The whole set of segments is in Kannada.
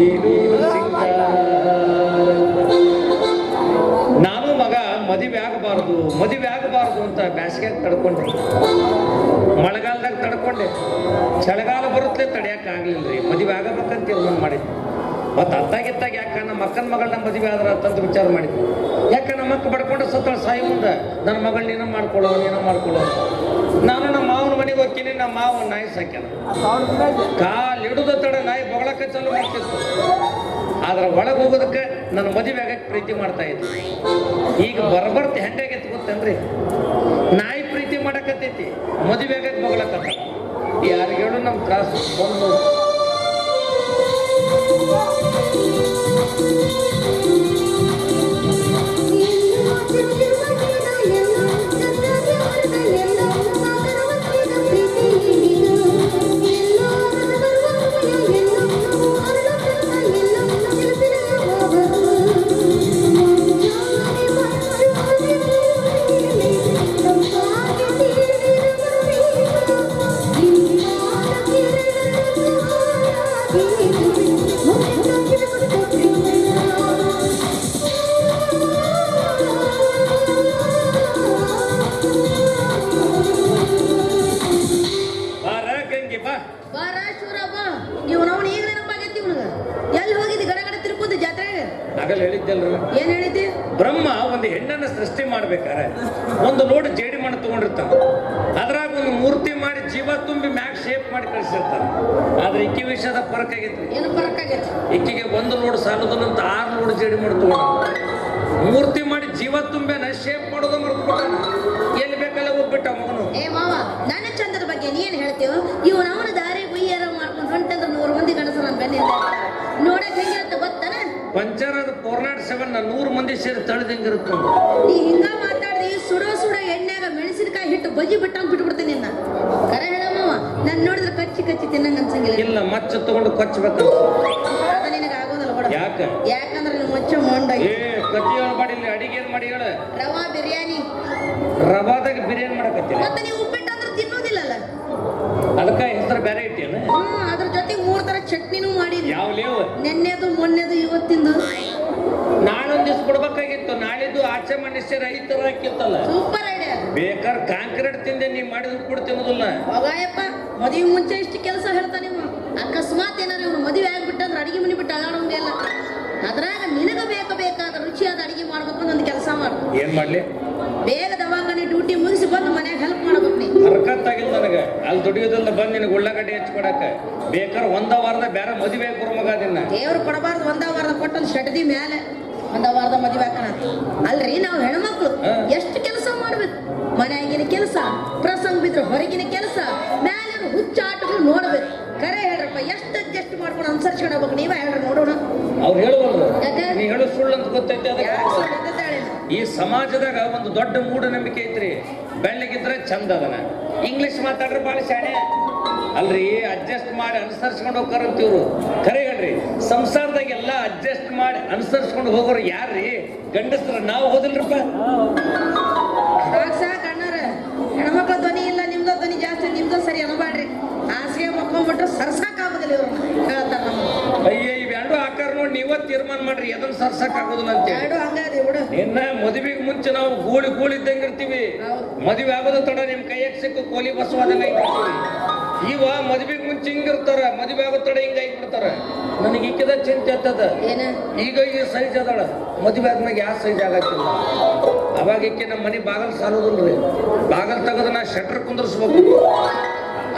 ಏನು ಸಿಂಗಾರ. ನಾನು ಮಗ ಮದುವೆ ಆಗಬಾರದು ಅಂತ ಬ್ಯಾಸಿಗೆ ತಡ್ಕೊಂಡೆ, ಮಳೆಗಾಲದಾಗ ತಡ್ಕೊಂಡೆ, ಚಳಿಗಾಲ ಬರುತ್ತೆ ತಡೆಯಕ್ಕೆ ಆಗ್ಲಿಲ್ಲ ರೀ. ಮದುವೆ ಆಗಬೇಕಂತ ತೀರ್ಮಾನ ಮಾಡಿದ್ದೆ. ಮತ್ತು ಅತ್ತಾಗಿತ್ತಾಗ ಯಾಕೆ ನಮ್ಮ ಅಕ್ಕನ ಮಗಳನ್ನ ಮದುವೆ ಆದ್ರ ಅಂತಂದು ವಿಚಾರ ಮಾಡಿದ್ವಿ. ಯಾಕೆ ನಮ್ಮ ಅಕ್ಕ ಬಡ್ಕೊಂಡು ಸತ್ತಳ ಸಾಯಿ ಮುಂದೆ ನನ್ನ ಮಗಳು ನೀನು ಮಾಡ್ಕೊಳ್ಳೋ. ನಾನು ನಮ್ಮ ಮಾವನ ಮನೆಗೆ ಹೋಗ್ತೀನಿ. ನಮ್ಮ ಮಾವ ನಾಯಿ ಸಾಕ್ಯಾನ. ಕಾಲಿಡುದ ತಡ ನಾಯಿ ಬೊಗಳಕ್ಕೆ ಚಾಲು ಮಾಡ್ತಿತ್ತು. ಆದ್ರೆ ಒಳಗೆ ಹೋಗೋದಕ್ಕೆ ನನ್ನ ಮದುವೆ ಆಗಕ್ಕೆ ಪ್ರೀತಿ ಮಾಡ್ತಾ ಇದ್ದೆ. ಈಗ ಬರ್ಬರ್ತಿ ಹೆಂಡಾಗೈತಿ ಗೊತ್ತೇನ್ರಿ, ನಾಯಿ ಪ್ರೀತಿ ಮಾಡಕತ್ತೈತಿ, ಮದುವೆ ಆಗಕ್ಕೆ ಬೊಗಳಕತ್ತ. ಯಾರಿಗೆ ಹೇಳು ನಮ್ಮ ತ್ರಾಸು ಬಂದು ಏನ್ ಹೇಳಿದ್ದೆ? ಬ್ರಹ್ಮ ಒಂದು ಹೆಣ್ಣನ್ನು ಸೃಷ್ಟಿ ಮಾಡ್ಬೇಕಾರೆ ಒಂದು ಲೋಡ್ ಜೇಡಿ ಮಣ್ಣು ತಗೊಂಡಿರ್ತಾನೆ. ಅದ್ರಾಗ ಒಂದು ಮೂರ್ತಿ ಮಾಡಿ ಜೀವ ತುಂಬಿ ಮ್ಯಾಕ್ ಶೇಪ್ ಮಾಡಿ ಕಳಿಸಿರ್ತಾನೆ. ಆದ್ರೆ ಇಕ್ಕಿ ವಿಷಯದ ಫರಕ್ ಆಗೈತಿ. ಏನು ಫರಕ್ ಆಗೈತಿ? ಇಕ್ಕಿಗೆ ಒಂದು ಲೋಡ್ ಸಾಲೋದನ್ನ ಅಂತ 6 ಲೋಡ್ ಜೇಡಿ ಮಣ್ಣು ತಗೊಂಡ ಮೂರ್ತಿ ಮಾಡಿ ಜೀವ ತುಂಬೇನ ಶೇಪ್ ಮಾಡೋದು ಮರ್ತ್ಬಿಟ್ಟಾನ. ಎಲ್ಲಿ ಬೇಕಲ್ಲ ಹೋಗ್ಬಿಟ್ಟ ಮಗನು. ಏ ಮಾವ, ನನ್ನ ಚಂದದ ಬಗ್ಗೆ ನೀನ್ ಹೇಳ್ತೇವ? ಇವ್ ಅವನ ದಾರಿ ಗುಯ್ಯಾರ ಮಾಡ್ಕೊಂಡು ಹೊಂಟಂದ್ರೆ 100 ಮಂದಿ ಗಣಸರ ನನ್ನ ಬೆನ್ನಿಂದ ನೋಡಕ್ ಹೆಂಗಿರುತ್ತೆ ಗೊತ್ತಾನ? ಪಂಚರದ 407 100 ಮಂದಿ ಸೇರಿ ತಳೆದಂಗಿರುತ್ತೆ. ನೀ ಹಿಂಗ ಮಾತಾಡ್ದಿ ಸುಡೋ ಎಣ್ಣೆಗ ಮೆಣಸಿನಕಾಯಿ ಹಿಟ್ಟು ಬಜಿ ಬಿಟ್ಟಂಗ್ ಬಿಟ್ಬಿಡ್ತೀನಿ ನಿನ್ನ. ಕರೆ ಹೇಳಮ್ಮವ, ನನ್ ನೋಡಿದ್ರೆ ಕಚ್ಚಿ ತಿನ್ನಂಗ ಅನ್ಸಂಗಿಲ್ಲ. ಇಲ್ಲ, ಮಚ್ಚ ತಗೊಂಡು ಕೊಚ್ಚಬೇಕು. ಅದ ನಿನಗೆ ಆಗೋದಲ್ಲ ಬಿಡ. ಯಾಕಂದ್ರೆ ನೀನು ಮಚ್ಚ ಮೊಂಡ. ಕಚ್ಚಿ ಮಾಡಿ ಅಡಿಗೆ ಏನ್ ಮಾಡಿ ಹೇಳ? ರವಾ ಬಿರಿಯಾನಿ. ರವಾದಾಗ ಬಿರಿಯಾನಿ ಮಾಡಕತ್ತೀನಿ. ಮತ್ತೆ ನೀವು ಉಪ್ಪಿಟ್ಟು ಅಂದ್ರೆ ತಿನ್ನೋದಿಲ್ಲಲ್ಲ, ಅದಕ್ಕೆ ಹೆಸರು ಬೇರೆ ಇಟ್ಟೇನು? ಅದ್ರ ಜೊತೆ 3 ತರ ಚಟ್ನಿನೂ ಮಾಡಿದ್ವಿ. ಯಾವ ಲೇವು? ನೆನ್ನೆದು ಮೊನ್ನೆದು ಇವತ್ತಿಂದು. ನಾಳೊಂದ್ ದಿವ್ಸ ಕೊಡ್ಬೇಕಾಗಿತ್ತು. ನಾಳಿದ್ದು ಆಚೆ ಮನುಷ್ಯ 5 ತರ ಹಾಕಿತ್ತಲ್ಲ. Super idea. ಬೇಕಾದ್ರೆ ಕಾಂಕ್ರೀಟ್ ತಿಂದೆ ನೀ ಮಾಡಿದ್ರು ಕೂಡ ತಿನ್ನೋದಿಲ್ಲ. ಹೋಗಾಯಪ್ಪ, ಮದುವೆ ಮುಂಚೆ ಇಷ್ಟು ಕೆಲಸ ಹೇಳ್ತಾನೆ ಇವ. ಅಕಸ್ಮಾತ್ ಏನಾರು ಇವನು ಮದುವೆ ಆಗ್ಬಿಟ್ಟಂದ್ರೆ ಅಡಿಗೆ ಮನೆ ಬಿಟ್ಟು ಅಳಾಡೋಂಗೆ ಇಲ್ಲ. ಅದ್ರಾಗ ನಿನಗ ಬೇಕಾದ ರುಚಿಯಾದ ಅಡಿಗೆ ಮಾಡ್ಬೇಕು ಒಂದು ಕೆಲಸ ಮಾಡು. ಏನ್ ಮಾಡ್ಲಿ? ಬೇಗ ದವಾಖಾನೆ ಡ್ಯೂಟಿ ಮುಗಿಸಿ ಬಂದು ಮನ್ಯಾಗ ಹೆಲ್ಪ್ ಮಾಡ್ಬೇಕು ನೀ. ಹರ್ಕತ್ತಾಗಿಲ್ಲ ನನಗೆ. ಅಲ್ಲಿ ದುಡಿಯೋದಲ್ಲ ಬಂದು ನಿನಗೆ ಉಳ್ಳಾಗಡ್ಡಿ ಹಚ್ಕೊಡಕ. ಬೇಕಾದ್ರೆ 1 ವಾರದ ಬೇರೆ ಮದುವೆ ಮಗ ದಿನ ದೇವ್ರು ಕೊಡಬಾರ್ದು. 1 ವಾರದ ಕೊಟ್ಟೊಂದು ಶಟದಿ ಮೇಲೆ 1 ವಾರದ ಮದುವೆ ಹಾಕೋಣ. ಅಲ್ರಿ, ನಾವು ಹೆಣ್ಮಕ್ಳು ಎಷ್ಟು ಕೆಲಸ ಮಾಡ್ಬೇಕು. ಮನೆಯಾಗಿನ ಕೆಲಸ, ಪ್ರಸಂಗ ಬಿದ್ರೆ ಹೊರಗಿನ ಕೆಲಸ, ಮೇಲೆ ಹುಚ್ಚಾಟಗಳು ನೋಡ್ಬೇಕು. ಕರೆ ಹೇಳ್ರಪ್ಪ, ಎಷ್ಟು ಅಡ್ಜಸ್ಟ್ ಮಾಡ್ಕೊಂಡು ಅನುಸರಿಸ್ಕೊಂಡು ಹೋಗ್ಬೇಕು. ನೀವೇ ಹೇಳ್ರಿ ನೋಡೋಣ. ಅವ್ರು ಹೇಳುವಲ್ರು, ನೀ ಹೇಳು ಸುಳ್ಳು ಅಂತ ಗೊತ್ತೈತೆ. ಈ ಸಮಾಜದಾಗ ಒಂದು ದೊಡ್ಡ ಮೂಢನಂಬಿಕೆ ಐತ್ರಿ. ಬೆಳ್ಳಗಿದ್ರೆ ಚಂದ ಅದನ, ಇಂಗ್ಲಿಷ್ ಮಾತಾಡ್ರೆ ಭಾಳ ಶಾಣೆ ಅಲ್ರಿ. ಅಡ್ಜಸ್ಟ್ ಮಾಡಿ ಅನುಸರಿಸ್ಕೊಂಡು ಹೋಗ್ತಾರಂತೀವ್ರು. ಖರೆ ಹೇಳ್ರಿ, ಸಂಸಾರದಾಗೆಲ್ಲ ಅಡ್ಜಸ್ಟ್ ಮಾಡಿ ಅನುಸರಿಸ್ಕೊಂಡು ಹೋಗೋರು ಯಾರ್ರಿ? ಗಂಡಸ್ರ. ನಾವು ಹೋದಿಲ್ರಪ್ಪ. ಸಾಕ್ ಅಣ್ಣಾರ, ಹೆಣ್ಮಕ್ಳ ಧ್ವನಿ ಇಲ್ಲ, ನಿಮ್ದು ಧ್ವನಿ ಜಾಸ್ತಿ. ನಿಮ್ದು ಸರಿ ಅನ್ಬೇಡ್ರಿ. ಹಾಸಿಗೆ ಮಕ್ಕೊಂಡ್ಬಿಟ್ರೆ ಸರ್ಸಾಕಾಗೋದಿಲ್ಲ ಇವ್ರು ಹೇಳ್ತಾರ. ಅಯ್ಯ, ಇವೆರಡು ಆಕಾರ ನೋಡಿ ನೀವ ತೀರ್ಮಾನ ಮಾಡ್ರಿ ಎದನ್ನ ಸರ್ಸಕ್ ಆಗೋದಿಲ್ಲ ಅಂತ. ಎರಡು ಹಂಗಾದಿ ಬಿಡು. ಇನ್ನ ಮದುವೆಗೆ ಮುಂಚೆ ನಾವು ಗೂಳಿ ಇದ್ದಂಗ ಇರ್ತೀವಿ. ಮದುವೆ ಆಗೋದ ತಡ ನಿಮ್ ಕೈಯಾಗ ಸಿಕ್ಕು ಕೋಲಿ ಬಸವಾದಂಗ ಇರ್ತೀವಿ. ಇವ ಮದುವೆಗೆ ಮುಂಚೆ ಹಿಂಗಿರ್ತಾರ, ಮದುವೆ ಆಗೋ ತಡ ಹಿಂಗ ಆಗಿಬಿಡ್ತಾರ. ನನಗೆ ಈಕಿದ ಚಿಂತೆ ಆಗ್ತದ. ಈಗ ಈ ಸೈಜ್ ಅದಾಳ, ಮದುವೆ ಆದ್ಮ್ಯಾಗ ಯಾವ ಸೈಜ್ ಆಗತ್ತಿಲ್ಲ. ಅವಾಗ ಈಕೆ ನಮ್ಮ ಮನೆ ಬಾಗಲ್ ಸಾಲೋದಿಲ್ರಿ. ಬಾಗಲ್ ತೆಗದ ನಾ ಶಟ್ರ್ ಕುಂದರ್ಸ್ಬೇಕು.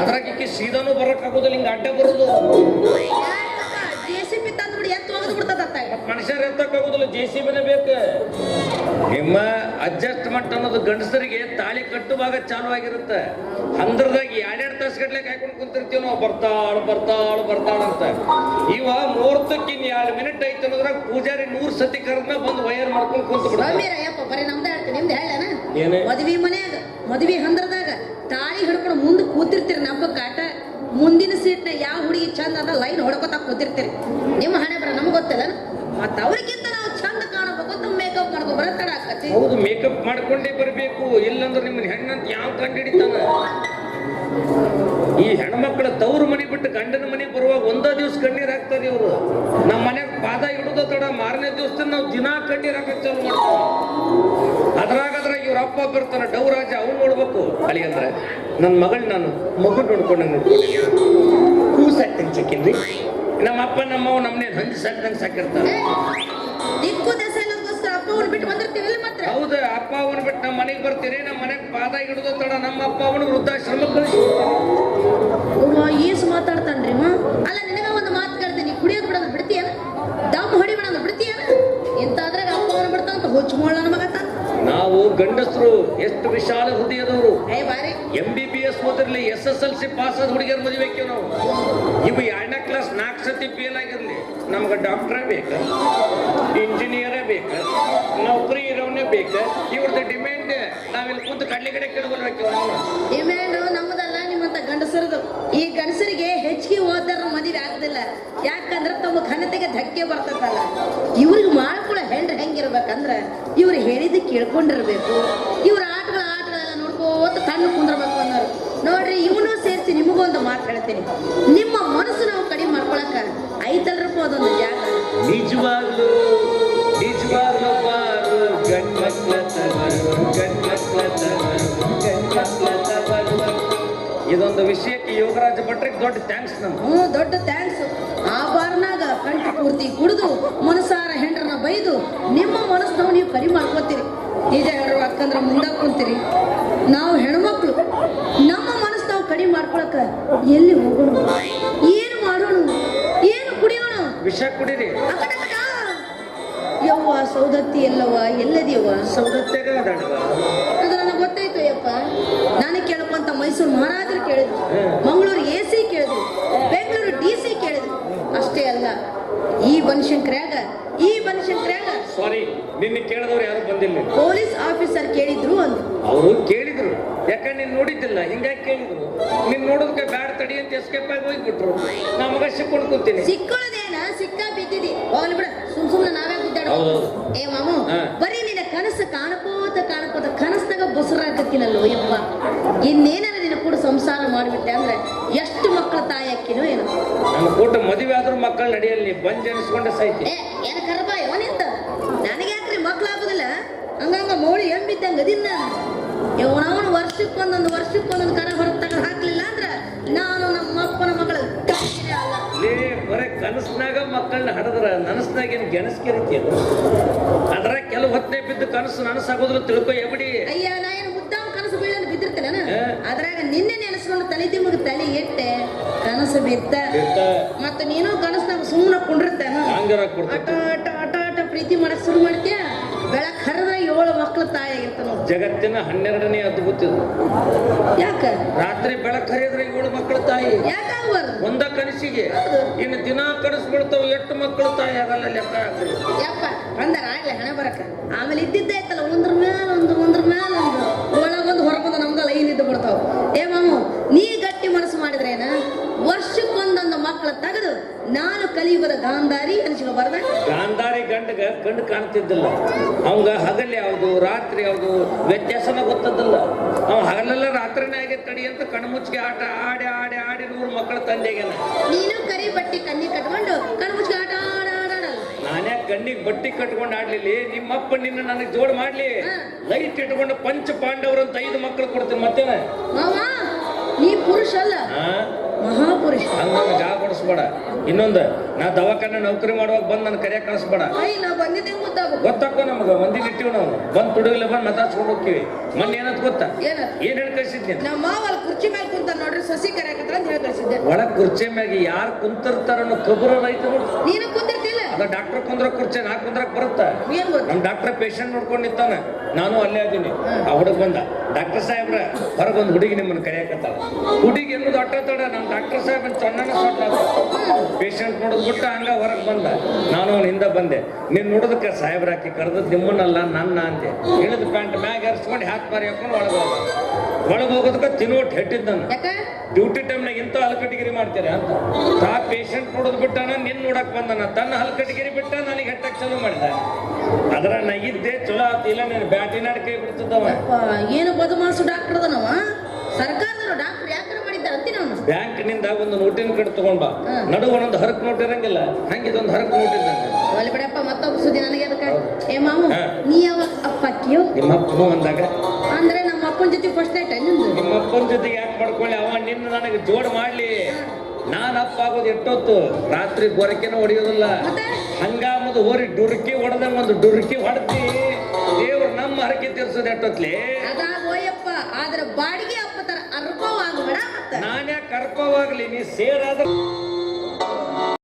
ಅದ್ರಾಗ ಈಕೆ ಸೀದಾನು ಬರಕ್ ಆಗೋದಿಲ್ಲ, ಹಿಂಗ ಅಡ್ಡ ಬರೋದು. ಮನುಷ್ಯರು ಎತ್ತಕ್ಕಾಗೋದಿಲ್ಲ, JCB ಬೇಕು. ನಿಮ್ಮ ಅಡ್ಜಸ್ಟ್ಮೆಂಟ್ ಅನ್ನೋದು ಗಂಡಸರಿಗೆ ತಾಳಿ ಕಟ್ಟುವಾಗ ಚಾಲು ಆಗಿರುತ್ತೆ. ಹಂದ್ರದಾಗ 2 ತಾಸು ಗಟ್ಲೆ ಕಾಯ್ಕೊಂಡು ಕುಂತಿರ್ತೀವಿ ನಾವು. ಬರ್ತಾಳ ಅಂತ. ಇವ ಮುಹೂರ್ತಕ್ಕೆ 2 ಮಿನಿಟ್ ಐತೆ ಅನ್ನೋದ್ರಾಗ ಪೂಜಾರಿ 100 ಸತಿ ಕರೆದ್ನ ಬಂದು ವಯರ್ ಮಾಡ್ಕೊಂಡು ಕುಂತ ಬರೀ ನಮ್ದು ಹೇಳ್ತೀನಿ, ನಿಮ್ದು ಹೇಳ. ಮದ್ವಿ ಮನ್ಯಾಗ ಮದ್ವಿ ಹಂದ್ರದಾಗ ತಾಳಿ ಹಿಡ್ಕೊಂಡು ಮುಂದೆ ಕೂತಿರ್ತೀರಿ. ನಮ್ಮ ಕಾಟ ಮುಂದಿನ ಸೀಟ್ನ ಯಾವ ಹುಡುಗಿ ಚಂದ ಅದ ಲೈನ್ ಹೊಡ್ಕೊತಾ ಕೂತಿರ್ತೀರಿ. ನಿಮ್ಮ ಹಣೆ ಬರ ನಮ್ಗೆ ಗೊತ್ತದ. ಮತ್ತ ಅವ್ರಿಗಿಂತ ನಾವು ಚಂದ ಕಾಣಬೇಕು ಅಂತ ಮೇಕಪ್ ಮಾಡ್ಕೊ ಬರತ್ತಡ ಆಕತಿ. ಹೌದು, ಮೇಕಪ್ ಮಾಡ್ಕೊಂಡೇ ಬರಬೇಕು. ಇಲ್ಲಂದ್ರೆ ನಿಮ್ಮನ್ನ ಹೆಣ್ಣಂತ ಯಾವ ಕಂಡು ಹಿಡಿತಾನ? ಈ ಹೆಣ್ಮಕ್ಳ ತವ್ರ ಮನೆ ಬಿಟ್ಟು ಗಂಡನ ಮನೆ ಬರುವಾಗ 1 ದಿವಸ ಕಣ್ಣೀರ್ ಹಾಕ್ತಾರೆ ಇವರು. ಹಿಡಿದ ತಡ ಮಾರನೇ ದಿವಸದಿಂದ ನಾವು ದಿನಾ ಕಡ್ಡಿ ಹಾಕಕ್ ಚಾಲು ಮಾಡ್ತೀವಿ. ಅದ್ರಾಗ ಇವ್ರ ಅಪ್ಪ ಬರ್ತಾನ ಡೌರಾಜ ಅವ್ನು ನೋಡ್ಬೇಕು ಅಲ್ಲಿ ಅಂದ್ರೆ ನನ್ನ ಮಗಳು ನಾನು ಮಗು ನೋಡ್ಕೊಂಡಂಗೆ ನೋಡ್ಕೊಂಡಿ ಹೂ ಸಾಕ್ತಂಗೆ ಸಾಕಿನ್ರಿ. ನಮ್ಮ ಅಪ್ಪ ನಮ್ಮವ್ ನಮ್ಮನೆ ಹಂದಿ ಸಾಕ್ದಂಗೆ ಸಾಕಿರ್ತಾರೆ. ದಿಕ್ಕು ದೆಸೆ ಇಲ್ಲದಕ್ಕೋಸ್ಕರ ಅಪ್ಪ ಅವ್ನು ಬಿಟ್ಟು ಬಂದಿರ್ತೀವಲ್ಲ ಮಾತ್ರ. ಹೌದು, ಅಪ್ಪ ಅವನು ಬಿಟ್ಟು ನಮ್ಮ ಮನೆಗೆ ಬರ್ತೀರಿ. ನಮ್ಮ ಮನೆಗೆ ಪಾದ ಹಿಡಿದ ತಡ ನಮ್ಮ ಅಪ್ಪ ಅವನು ವೃದ್ಧಾಶ್ರಮಕ್ಕೆ ಕಳಿಸಿ. ಏಸು ಮಾತಾಡ್ತಾನ್ರಿ ಅಲ್ಲ ನಿನಗ ಒಂದು ಮಾತು ಕೇಳ್ತೀನಿ, ಕುಡಿಯೋದು ಬಿಡೋದು ಬಿಡ್ತೀಯನ? ದಮ್ ಹೊಡಿ ಬಿಡೋದು ಬಿಡ್ತೀಯನ? ಎಂತಾದ್ರಾಗ ಅಪ್ಪ ಅವನು ಬಿಡ್ತಾನಂತ ಹುಚ್ಚುಮೋಳ ನನ್ನ ಮಗ ತಾನ. ನಾವು ಗಂಡಸರು ಎಷ್ಟು ವಿಶಾಲ ಹೃದಯದವರು. ಬಾರಿ MBBS ಓದಿರ್ಲಿ, SSLC ಪಾಸ್ ಆದ ಹುಡುಗಿಯರ್ ಮದುವೆಕ್ಕೆ ನಾವು. ಇವು 2ನೇ ಕ್ಲಾಸ್ 4 ಸತಿ ಫೇಲ್ ಆಗಿರ್ಲಿ, ನಮ್ಗೆ ಡಾಕ್ಟ್ರೇ ಬೇಕ, ಇಂಜಿನಿಯರೇ ಬೇಕ, ನೌಕರಿ ಇರೋನೇ ಬೇಕ. ಇವ್ರದ್ದು ಡಿಮ್ಯಾಂಡ್ ನಾವಿಲ್ಲಿ ಕುಂತು ಕಡ್ಲಿ ಕಡೆ ಕೇಳ್ಕೊಳ್ಬೇಕು. ಡಿಮ್ಯಾಂಡ್ ನಮ್ಮದಲ್ಲ, ನಿಮ್ಮಂತ ಗಂಡಸರದು. ಈ ಗಂಡಸರಿಗೆ ಹೆಚ್ಚಿಗೆ ಓದಾರ ಮದುವೆ ಆಗ್ತಿಲ್ಲ. ಯಾಕಂದ್ರೆ ತಮ್ಮ ಘನತೆಗೆ ಧಕ್ಕೆ ಬರ್ತದಲ್ಲ. ಇವ್ರಿಗೆ ಮಾಡ್ಕೊಳ್ಳೋ ಹೆಂಡ್ರ ಹೆಂಗಿರ್ಬೇಕಂದ್ರ ಇವ್ರು ಹೇಳಿದ್ದು ಕೇಳ್ಕೊಂಡಿರ್ಬೇಕು. ಇವ್ರ ಆಟಗಳೆಲ್ಲ ನೋಡ್ಕೋತ ತಣ್ಣ ಕುಂದ್ರಬೇಕು ಅನ್ನೋರು ನೋಡ್ರಿ. ಇವನು ಸೇರಿಸಿ ನಿಮಗೊಂದು ಮಾತು ಹೇಳ್ತೀನಿ, ನಿಮ್ಮ ಮನಸ್ಸು ನಾವು ಕಡಿಮೆ ಮಾಡ್ಕೊಳಕ ಐತಲ್ರಪ್ಪ ಅದೊಂದು ಜಾಗ. ನಿಜವಾಗ್ಲು ನಿಜವಾಗ್ಲು ಬಾರು ಗಂಡ್ಮಕ್ಳ ಇದೊಂದು ವಿಷಯಕ್ಕೆ ಯೋಗರಾಜ ಭಟ್ರಿಗೆ ದೊಡ್ಡ ಥ್ಯಾಂಕ್ಸ್. ನಮ್ಮ ದೊಡ್ಡ ಥ್ಯಾಂಕ್ಸ್. ಆ ಬಾರ್ನಾಗ ಕಂಠ ಪೂರ್ತಿ ಕುಡಿದು ಮನಸಾರ ಹೆಂಡ್ರನ್ನ ಬೈದು ನಿಮ್ಮ ಮನಸ್ಸು ನೀವು ಕರಿ ಮಾಡ್ಕೋತೀರಿ. ನಿಜ ಹೇಳ್ರು ಅಕ್ಕಂದ್ರ ಮುಂದೆ ಕುಂತೀರಿ. ನಾವು ಹೆಣ್ಮಕ್ಳು ನಮ್ಮ ಮನಸ್ಸು ನಾವು ಕಡಿಮೆ ಮಾಡ್ಕೊಳಕ ಎಲ್ಲಿ ಹೋಗೋಣ, ಏನು ಮಾಡೋಣ, ಏನು ಕುಡಿಯೋಣ? ವಿಷ ಕುಡೀರಿ. ಯವ್ವ ಸೌದತ್ತಿ ಎಲ್ಲವ ಎಲ್ಲದಿಯವ್ವ? ಸೌದತ್ತೆಗ ಅದು ನನಗೆ ಗೊತ್ತಾಯ್ತು ಯಪ್ಪ. ನಾನು ಕೇಳಕ್ಕಂತ ಮೈಸೂರು ಮಹಾರಾಜರು ಕೇಳಿದ್ರು, ಮಂಗಳೂರು AC ಕೇಳಿದ್ರು, ಬೆಂಗಳೂರು DC ಕೇಳಿದ್ರು. ಅಷ್ಟೇ ಅಲ್ಲ, ಈ ಬನಶಂಕರ್ಯಾಗ ಸಾರಿ ನಿನ್ನೆ ಕೇಳಿದವ್ರು ಯಾರು ಬಂದಿಲ್ಲ. ಪೊಲೀಸ್ ಆಫೀಸರ್ ಕೇಳಿದ್ರು ಅಂದ್ರು. ಅವರು ಕೇಳಿದ್ರು, ಯಾಕಂದ್ರೆ ನೀನ್ ನೋಡಿದ್ದಿಲ್ಲ, ಹಿಂಗಾಗಿ ಕೇಳಿದ್ರು. ನೀನ್ ನೋಡೋದಕ್ಕೆ ಬ್ಯಾಡ್ ತಡಿ ಅಂತ ಎಸ್ಕೇಪ್ ಆಗಿ ಹೋಗ್ಬಿಟ್ರು. ನಾ ಮಗ ಸಿಕ್ಕೊಂಡು ಕೂತೀನಿ. ಸಿಕ್ಕೊಳ್ಳೋದೇನ ಸಿಕ್ಕ ಬಿದ್ದಿದಿ ಹೋಗ್ಲಿ ಬಿಡ, ಸುಮ್ನೆ ನಾವೇ ಬಿದ್ದಾಡೋದು. ಏ ಮಾಮು, ಬರೀ ನಿನ್ನ ಕನಸು ಕಾಣಕೋತ ಕನಸ್ನಾಗ ಬಸರಾಕತ್ತಿನಲ್ಲೋ ಯಪ್ಪ. ಇನ್ನೇನಾರ ನಿನ್ನ ಕೂಡ ಸಂಸಾರ ಮಾಡಿಬಿಟ್ಟೆ ಅಂದ್ರೆ ಎಷ್ಟು ಮಕ್ಕಳ ತಾಯಿ ಅಕ್ಕಿನೋ ಏನೋ. ನನ್ನ ಕೂಟ ಮದುವೆ ಆದ್ರೂ ಮಕ್ಕಳು ನಡೆಯಲ್ಲಿ ಬಂದ್ ಅನಿಸ್ಕೊಂಡೆ ಸಾಯ್ತಿ. ಏನ ಕರ್ಬಾಯ ನಿಂತ ನನಗೆ ಯಾಕ್ರಿ ಮಕ್ಳಾಗುದಿಲ್ಲ? ಹಂಗಂಗ ಮೋಳಿ ಎಂಬಿದ್ದಂಗ ಅದಿನ್ನ ಅವನವನು ವರ್ಷಕ್ಕೊಂದೊಂದು ಕರ ಹೊರಗೆ ತಗೊಂಡು ಹಾಕ್ಲಿಲ್ಲ ಅಂದ್ರ ನಾನು ನಮ್ಮ ಅಪ್ಪನ ಮಗಳ ಅಲ್ಲ. ಬರೇ ಕನಸ್ನಾಗ ಮಕ್ಕಳನ್ನ ಹಡದ್ರ ನನಸ್ನಾಗ ಏನು ಗೆಣಸ್ಕಿರತಿ. ಅದ್ರ ಕೆಲವು ಹೊತ್ತನೆ ಬಿದ್ದು ಕನಸು ನನಸಾಗೋದ್ರ ತಿಳ್ಕೊ ಎಬಡಿ. ಅಯ್ಯ ನಾ ಏನು ಮುದ್ದಾಮ ಕನಸು ಬೀಳಲು ಬಿದ್ದಿರ್ತೇನೆ. ಅದ್ರಾಗ ನಿನ್ನೆ ನೆನೆಸ್ಕೊಂಡು ತಲೆ ತಿಮ್ಮಗ ತಲೆ ಇಟ್ಟೆ ಕನಸು ಬಿತ್ತ. ಮತ್ತ ನೀನು ಕನಸ್ನಾಗ ಸುಮ್ಮನೆ ಕುಂಡಿರ್ತೇನ. ಆಟ ಪ್ರೀತಿ ಮಾಡಕ್ ಶುರು ಮಾಡ್ತೀಯ. ಬೆಳಕ್ ಹರಿದ 7 ಮಕ್ಕಳ ತಾಯಿ ಆಗಿರ್ತಾನ. ಜಗತ್ತಿನ 12ನೇ ಅದ್ಭುತ. ಯಾಕ ರಾತ್ರಿ ಬೆಳಕ್ ಹರಿದ್ರೆ 7 ಮಕ್ಕಳ ತಾಯಿ ಯಾಕಾಗ್ಬಾರ್ದು? ಒಂದ ಕನಸಿಗೆ ಇನ್ನು ದಿನ ಕನಸ್ಬಿಡ್ತಾವ, 8 ಮಕ್ಕಳ ತಾಯಿ ಆಗಲ್ಲ ಲೆಕ್ಕ ಹಾಕ್ರಿ. ಯಪ್ಪ ಅಂದಾರ ಆಗ್ಲಿ ಹಣ ಬರಕ. ಆಮೇಲೆ ಇದ್ದಿದ್ದೈತಲ್ಲ ಒಂದ್ರ ಮೇಲೆ ಒಂದು ಒಳಗೊಂದು ಹೊರಗೊಂದು ನಮ್ದು ಲೈನ್ ಇದ್ದು ಬಿಡ್ತಾವ. ಏ ಮಾಮು, ನೀ ಗಟ್ಟಿ ಮನಸ್ಸು ಮಾಡಿದ್ರೇನ ವರ್ಷಕ್ಕೊಂದೊಂದು ಮಕ್ಕಳ ತೆಗೆದು ನಾನು ಕಲಿಯುಗದ ಗಾಂಧಾರಿ ಅನಿಸ್ಕೋಬಾರ್ದ? ಗಾಂಧಾರಿ ಗಂಡಗ ಗಂಡು ಕಾಣ್ತಿದ್ದಿಲ್ಲ. ಅವಂಗ ಹಗಲ್ ಯಾವ್ದು ರಾತ್ರಿ ಯಾವ್ದು ವ್ಯತ್ಯಾಸನ ಗೊತ್ತದಲ್ಲ. ಅವ ಹಗಲೆಲ್ಲ ರಾತ್ರಿನೇ ಆಗಿ ತಡಿ ಅಂತ ಕಣ್ಮುಚ್ಚಿಗೆ ಆಟ ಆಡಿ 100 ಮಕ್ಕಳ ತಂದೆಗೆನ. ನೀನು ಕರಿ ಬಟ್ಟಿ ಕಣ್ಣಿ ಕಟ್ಕೊಂಡು ಕಣ್ಮುಚ್ಚಿಗೆ ಆಟ ಆಡಲ್ಲ. ನಾನೇ ಕಣ್ಣಿಗೆ ಬಟ್ಟಿ ಕಟ್ಕೊಂಡು ಆಡ್ಲಿಲ್ಲಿ, ನಿಮ್ಮಪ್ಪ ನಿನ್ನ ನನಗೆ ಜೋಡ್ ಮಾಡ್ಲಿ. ಲೈಟ್ ಇಟ್ಕೊಂಡು ಪಂಚ ಪಾಂಡವರಂತ 5 ಮಕ್ಕಳು ಕೊಡ್ತೀನಿ. ಮತ್ತೇನ ಮಾವ, ನೀ ಪುರುಷ ಅಲ್ಲ, ಮಹಾಪುರುಷ. ಹಂಗ ಜಾಗ ಕೊಡಿಸ್ಬೇಡ. ಇನ್ನೊಂದು, ನಾ ದವಾಖಾನೆ ನೌಕರಿ ಮಾಡುವಾಗ ಬಂದು ನನ್ನ ಕರಿಯಾಕ ಕಳಿಸ್ಬೇಡ. ನಾ ಬಂದಿದ್ದೆ ಗೊತ್ತಾಕೋ ನಮ್ಗ ಮಂದಿ ಇಟ್ಟಿವ್ ನಾವು. ಬಂದ್ ತುಡುಗಲ್ಲ ಬಂದ್ ಮಾತಾಡ್ಸ್ಕೊಂಡು ಹೋಗ್ತೀವಿ. ಮೊನ್ನೆ ಏನಂತ ಗೊತ್ತಾ? ಏನ್ ಹೇಳಿ ಕಳ್ಸಿದ್ನಿ? ನಮ್ಮ ಮಾವ ಕುರ್ಚಿ ಮೇಲೆ ಕುಂತ ನೋಡ್ರಿ ಸಸಿ ಕರೆಯಕತ್ರ ಅಂತ ಹೇಳಿ ಕಳ್ಸಿದ್ದೆ. ಒಳಗ್ ಕುರ್ಚಿ ಮ್ಯಾಗ ಯಾರು ಕುಂತಿರ್ತಾರ ಅನ್ನೋ ಖಬರು ರೈತರು. ನೀನು ಕುಂತಿರ್ತಿಲ್ಲ? ಅದ ಡಾಕ್ಟರ್ ಕುಂದ್ರ ಕುರ್ಚಿ ನಾ ಕುಂದ್ರಕ್ ಬರುತ್ತ. ನಮ್ ಡಾಕ್ಟರ್ ಪೇಷಂಟ್ ನೋಡ್ಕೊಂಡು ನಿಂತಾನ, ನಾನು ಅಲ್ಲೇ ಅದೀನಿ. ಆ ಹುಡುಗ ಬಂದ, ಡಾಕ್ಟರ್ ಸಾಹೇಬ್ರ ಹೊರಗೊಂದು ಹುಡುಗಿ ನಿಮ್ಮನ್ನ ಕರೆಯಕತ್ತಾಳ. ಹುಡುಗಿ ಎನ್ನುವುದು ಅಟ್ಟ ತಡ ನಮ್ ಡಾಕ್ಟರ್ ಸಾಹೇಬ್ ಚೊಣ್ಣನ ಪೇಷಂಟ್ ನೋಡೋದ್ ಬಿಟ್ಟು ಹಂಗ ಹೊರಗೆ ಬಂದ. ನಾನು ಅವನ ಹಿಂದೆ ಬಂದೆ. ನೀನ್ ನೋಡೋದಕ್ಕೆ ಸಾಹೇಬ್ರ ಹಾಕಿ ಕರೆದದ್ ನಿಮ್ಮನ್ನಲ್ಲ ನನ್ನ ಅಂದೆ. ಇಳಿದ ಪ್ಯಾಂಟ್ ಮ್ಯಾಗ ಎರ್ಸ್ಕೊಂಡು ಹಾಕಿ ಮಾರಿ ಹಾಕೊಂಡು ಒಳಗೆ ಹೋಗೋದಕ್ಕೆ ತಿನ್ನೋಟ್ ಹೆಟ್ಟಿದ್ದ. ಡ್ಯೂಟಿ ಟೈಮ್ನಾಗ ಇಂಥ ಹಲ್ಕಟ್ಟಿಗಿರಿ ಮಾಡ್ತೀರ ಅಂತ. ಆ ಪೇಷಂಟ್ ನೋಡೋದ್ ಬಿಟ್ಟಾನ, ನಿನ್ ನೋಡಕ್ ಬಂದನ. ತನ್ನ ಹಲ್ಕಟ್ಟಿಗಿರಿ ಬಿಟ್ಟ ನನಗೆ ಹೆಟ್ಟಕ್ ಚಾಲೂ ಮಾಡಿದ. ಅದ್ರ ನಗಿದ್ದೆ ಚಲೋ ಆತಿಲ್ಲ, ನೀನು ಬ್ಯಾಟಿನಾಡ್ ಕೈ ಬಿಡ್ತಿದ್ದವ. ಏನು ಬದಮಾಸು ಡಾಕ್ಟರ್ ಅದನವ? ಸರ್ಕಾರದವರು ಡಾಕ್ಟರ್ ಯಾಕೆ ಮಾಡಿದ್ದಾರೆ ಅಂತೀನಿ ಅವನು. ಬ್ಯಾಂಕ್ನಿಂದ ಒಂದು ನೋಟಿನ ಕಡೆ ತಗೊಂಡ್ ಬಾ. ನಡು ಒಂದೊಂದು ಹರಕ್ ನೋಟ್ ಇರಂಗಿಲ್ಲ, ಹಂಗಿದೊಂದು ಹರಕ್ ನೋಟ್ ಇದ್ದಂಗೆ. ಒಲೆ ಬಿಡಪ್ಪ, ಮತ್ತೊಬ್ಬ ಸುದ್ದಿ ನನಗೆ ಅದಕ್ಕೆ. ಏ ಮಾವು, ನೀ ಯಾವಾಗ ಅಪ್ಪ ಅಕ್ಕಿಯೋ? ನಿಮ್ಮ ಅಪ್ಪನು ಅಂದಾಗ ಅಂದ್ರೆ ನಮ್ಮ ಅಪ್ಪನ ಜೊತೆ ಫಸ್ಟ್ ನೈಟ್ ನಿಂದು? ನಿಮ್ಮ ಅಪ್ಪನ ಜೊತೆಗೆ ಯಾಕೆ ಮಾಡ್ಕೊಳ್ಳಿ, ಅವ ನಿನ್ನ ನನಗೆ ಜೋಡ್ ಮಾಡ್ಲಿ. ನಾನ್ ಅಪ್ಪ ಆಗೋದು ಎಷ್ಟೊತ್ತು, ರಾತ್ರಿ ಗೊರಕೆನೂ ಹೊಡೆಯೋದಿಲ್ಲ. ಮತ್ತೆ ಹಂಗಾಮದು ಹೋರಿ ಡುರ್ಕಿ ಹೊಡೆದಂಗ ಒಂದು ಡುರ್ಕಿ ಹೊಡೆದಿ ದೇವ್ರು ನಮ್ಮ ಹರಕೆ ತೀರ್ಸೋದು ಎಷ್ಟೊತ್ಲಿ. ಅದಾಗೋಯಪ್ಪ, ಆದ್ರ ಬಾಡಿಗೆ ಅಪ್ಪ ತರ ಅರ್ಪವಾಗಬೇಡ. ಮತ್ತೆ ನಾನ್ಯಾಕೆ ಅರ್ಪವಾಗ್ಲಿ, ನೀ ಸೇರಾದ